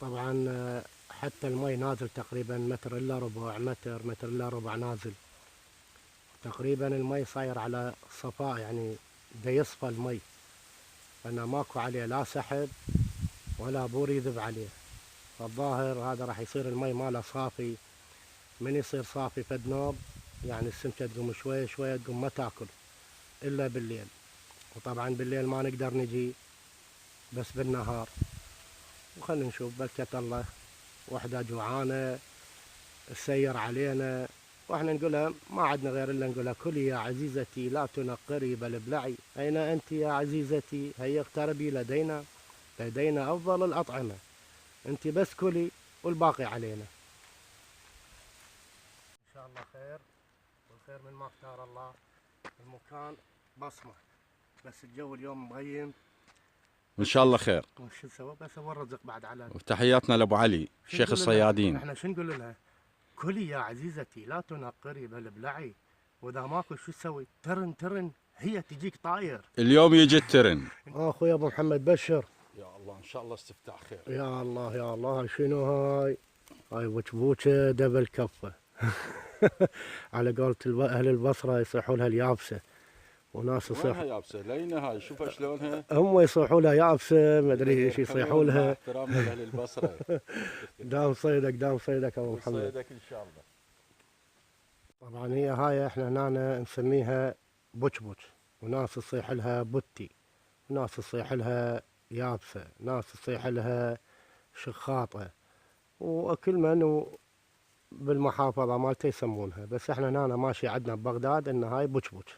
طبعا حتى المي نازل تقريبا متر الا ربع، متر الا ربع نازل تقريبا. المي صاير على صفاء، يعني دا يصفى المي، لأنه ماكو عليه لا سحب ولا بور يذب عليه. فالظاهر هذا راح يصير المي ماله صافي. من يصير صافي فد نوب، يعني السمكة تقوم شوية شوية، تقوم ما تاكل إلا بالليل. وطبعا بالليل ما نقدر نجي، بس بالنهار. وخلنا نشوف بركة الله، وحدة جوعانة تسير علينا، واحنا نقولها ما عدنا غير الا نقولها: كلي يا عزيزتي لا تنقري بل ابلعي، اين انت يا عزيزتي، هيا اقتربي لدينا افضل الاطعمة، انت بس كلي والباقي علينا. ان شاء الله خير، والخير من ما اختار الله. المكان بصمة، بس الجو اليوم مغيم. وان شاء الله خير. شو نسوي؟ بس هو الرزق بعد على. وتحياتنا لابو علي شيخ الصيادين. احنا شو نقول لها؟ كلي يا عزيزتي لا تنقري بل ابلعي، واذا ماكو شو تسوي؟ ترن ترن هي تجيك طاير. اليوم يجي الترن. اخوي ابو محمد بشر. يا الله ان شاء الله استفتاح خير. يا الله يا الله، شنو هاي وجبوكه دبل كفه. على قولة اهل البصره يصيحوا لها اليابسه، وناس وينها يابسه؟ لينا هاي، شوفها شلونها. هم يصيحوا لها يابسه، ما ادري ايش يصيحوا لها. احترامنا لاهل البصره. دام صيدك دام صيدك ابو محمد. صيدك ان شاء الله. طبعا هي هاي احنا هنا نسميها بوچبوچ، وناس تصيح لها بوتي، وناس تصيح لها يابسه، ناس تصيح لها شخاطه، وكل من بالمحافظه مالته يسمونها. بس احنا هنا ماشي عندنا ببغداد ان هاي بوچبوچ.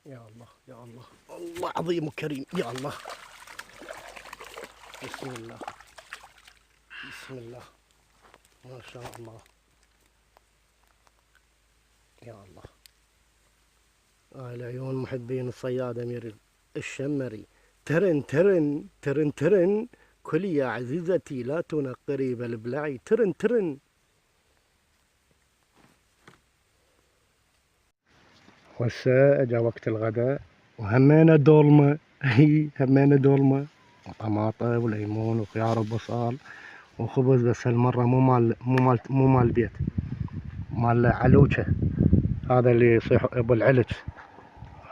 يا الله يا الله، الله عظيم وكريم، يا الله. بسم الله بسم الله، ما شاء الله، يا الله. العيون محبين الصياد امير الشمري. ترن ترن ترن ترن، كلي يا عزيزتي لا تنقري بل ابلعي، ترن ترن. وهسه اجا وقت الغداء، وهمينا دولمه. هي همينا دولمه وطماطه وليمون وخيار وبصل وخبز، بس هالمره مو مال البيت، مال علوچه، هذا اللي يصيح ابو العلج.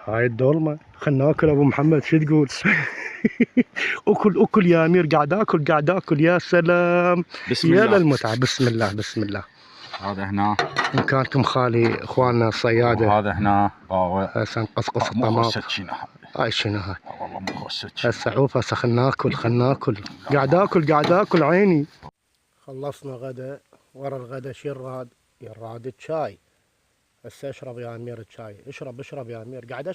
هاي الدولمه خلنا ناكل ابو محمد، شو تقول؟ اكل اكل يا امير، قاعد اكل قاعد اكل، يا سلام. بسم يا الله. للمتعه، بسم الله بسم الله. هذا هنا مكانكم خالي اخواننا الصياده. وهذا هنا باوع. هسه نقصقص مو الطماطم. خرستشينا هاي شنو هاي؟ والله مو خرستشينا. هسه عوف، هسه خلنا ناكل قاعد اكل عيني. خلصنا غدا، ورا الغدا شي يراد الشاي. هسه اشرب يا امير الشاي، اشرب يا امير. قاعد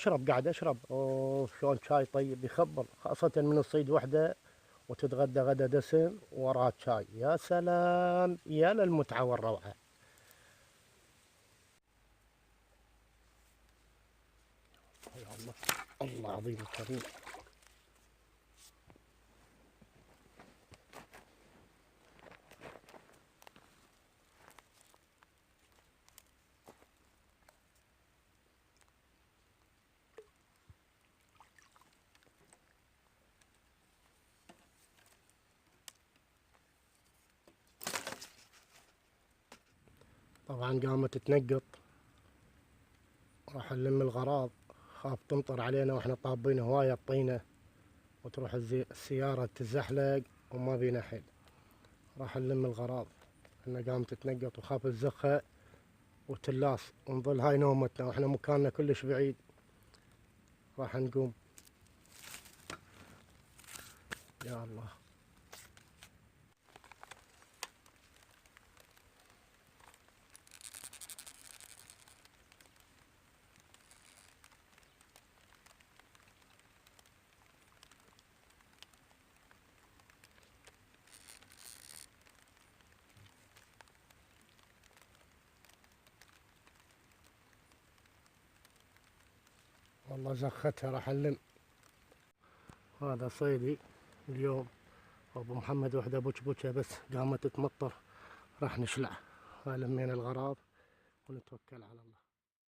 اشرب. اوه شلون شاي طيب يخبل، خاصة من الصيد وحدة وتتغدى غدا دسم وراه شاي، يا سلام، يا للمتعة والروعة. يا الله، الله عظيم الكريم. طبعا قامت تنقط، راح نلم الغراض، خاف تمطر علينا واحنا طابين هواية الطينة وتروح السيارة تزحلق وما بينا حيل. راح نلم الغراض، انها قامت تنقط وخاف الزخة وتلاص، ونظل هاي نومتنا واحنا مكاننا كلش بعيد. راح نقوم. يا الله. والله زختها، راح نلم. هذا صيدي اليوم، ابو محمد وحده بوچبوچه، بس قامت تمطر راح نشلع. لمينا الغراض ونتوكل على الله.